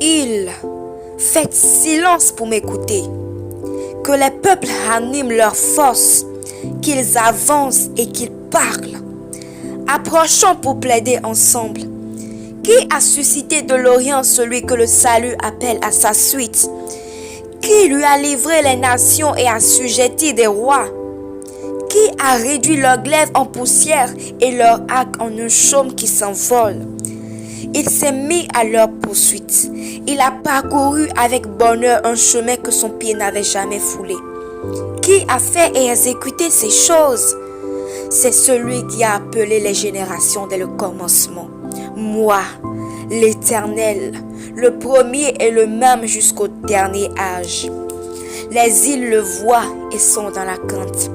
Il fait silence pour m'écouter. Que les peuples animent leur force, qu'ils avancent et qu'ils parlent. Approchons pour plaider ensemble. Qui a suscité de l'Orient celui que le salut appelle à sa suite? Qui lui a livré les nations et assujetti des rois? Qui a réduit leur glaive en poussière et leur arc en un chaume qui s'envole? Il s'est mis à leur poursuite. Il a parcouru avec bonheur un chemin que son pied n'avait jamais foulé. Qui a fait et exécuté ces choses? C'est celui qui a appelé les générations dès le commencement. Moi, l'Éternel, le premier et le même jusqu'au dernier âge. Les îles le voient et sont dans la crainte.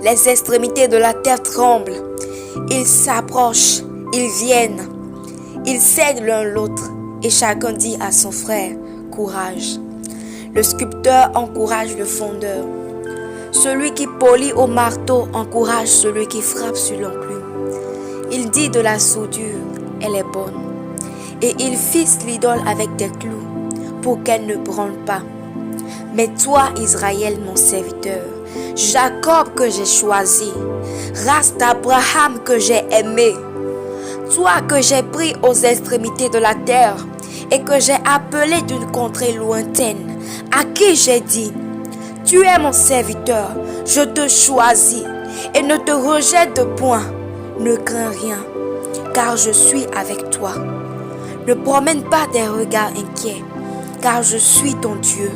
Les extrémités de la terre tremblent. Ils s'approchent, ils viennent. Ils cèdent l'un l'autre et chacun dit à son frère, courage. Le sculpteur encourage le fondeur. Celui qui polit au marteau encourage celui qui frappe sur l'enclume. Il dit de la soudure, elle est bonne. Et il fixe l'idole avec des clous pour qu'elle ne branle pas. Mais toi, Israël, mon serviteur, Jacob que j'ai choisi, race d'Abraham que j'ai aimé, toi que j'ai pris aux extrémités de la terre et que j'ai appelé d'une contrée lointaine, à qui j'ai dit, tu es mon serviteur, je te choisis et ne te rejette de point. Ne crains rien, car je suis avec toi. Ne promène pas des regards inquiets, car je suis ton Dieu.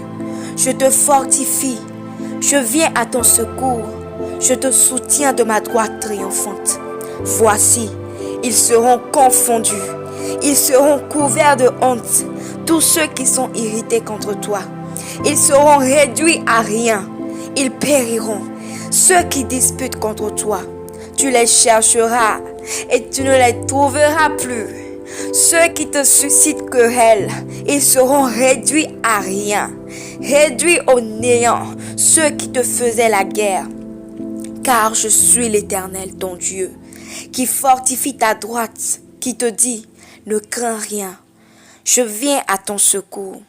Je te fortifie, je viens à ton secours, je te soutiens de ma droite triomphante. Voici, ils seront confondus, ils seront couverts de honte, tous ceux qui sont irrités contre toi. Ils seront réduits à rien, ils périront. Ceux qui disputent contre toi, tu les chercheras et tu ne les trouveras plus. Ceux qui te suscitent querelle, ils seront réduits à rien, réduits au néant, ceux qui te faisaient la guerre. Car je suis l'Éternel, ton Dieu, qui fortifie ta droite, qui te dit, ne crains rien, je viens à ton secours.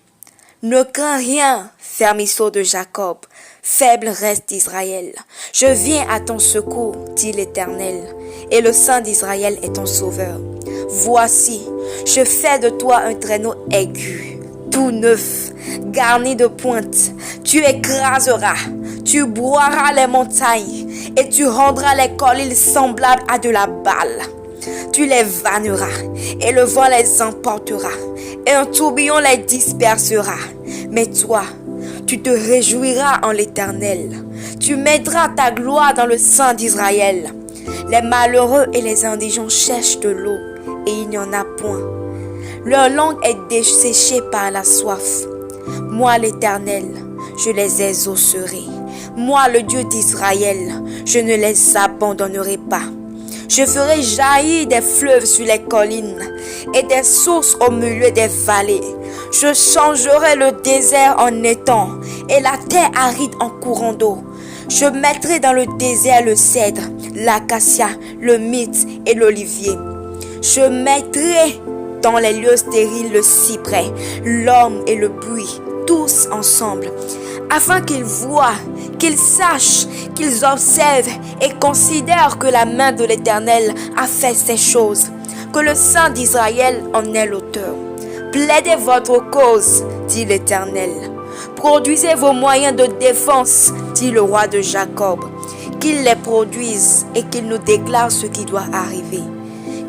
Ne crains rien, fermisseau de Jacob, faible reste d'Israël. Je viens à ton secours, dit l'Éternel, et le Saint d'Israël est ton sauveur. Voici, je fais de toi un traîneau aigu, tout neuf, garni de pointes. Tu écraseras, tu broieras les montagnes, et tu rendras les collines semblables à de la balle. Tu les vanneras, et le vent les emportera, et un tourbillon les dispersera. Mais toi, tu te réjouiras en l'Éternel. Tu mettras ta gloire dans le Saint d'Israël. Les malheureux et les indigents cherchent de l'eau, et il n'y en a point. Leur langue est desséchée par la soif. Moi, l'Éternel, je les exaucerai. Moi, le Dieu d'Israël, je ne les abandonnerai pas. Je ferai jaillir des fleuves sur les collines et des sources au milieu des vallées. Je changerai le désert en étang et la terre aride en courant d'eau. Je mettrai dans le désert le cèdre, l'acacia, le myrte et l'olivier. Je mettrai dans les lieux stériles le cyprès, l'orme et le buis, tous ensemble, afin qu'ils voient, qu'ils sachent, qu'ils observent et considèrent que la main de l'Éternel a fait ces choses, que le Saint d'Israël en est l'auteur. Plaidez votre cause, dit l'Éternel. Produisez vos moyens de défense, dit le roi de Jacob. Qu'il les produise et qu'il nous déclare ce qui doit arriver.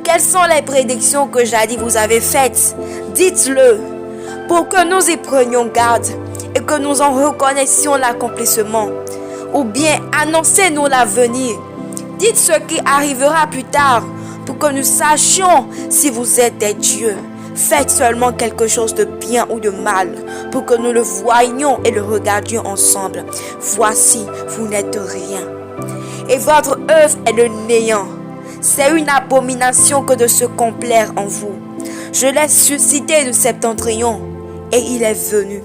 Quelles sont les prédictions que jadis vous avez faites? Dites-le, pour que nous y prenions garde et que nous en reconnaissions l'accomplissement. Ou bien annoncez-nous l'avenir. Dites ce qui arrivera plus tard pour que nous sachions si vous êtes des dieux. Faites seulement quelque chose de bien ou de mal pour que nous le voyions et le regardions ensemble. Voici, vous n'êtes rien. Et votre œuvre est le néant. C'est une abomination que de se complaire en vous. Je l'ai suscité du septentrion et il est venu.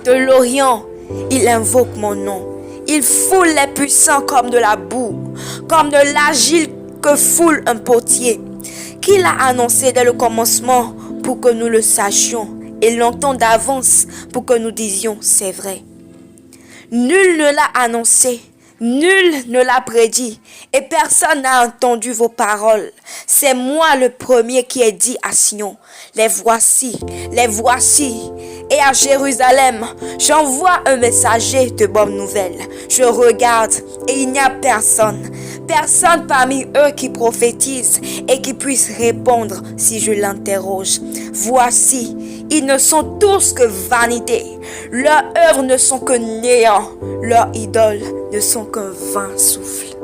De l'Orient, il invoque mon nom. Il foule les puissants comme de la boue, comme de l'argile que foule un potier. Qui l'a annoncé dès le commencement pour que nous le sachions et longtemps d'avance pour que nous disions c'est vrai. Nul ne l'a annoncé, nul ne l'a prédit et personne n'a entendu vos paroles. C'est moi le premier qui ai dit à Sion, les voici, les voici. Et à Jérusalem, j'envoie un messager de bonnes nouvelles. Je regarde et il n'y a personne parmi eux qui prophétise et qui puisse répondre si je l'interroge. Voici, ils ne sont tous que vanité. Leurs œuvres ne sont que néant. Leurs idoles ne sont qu'un vain souffle.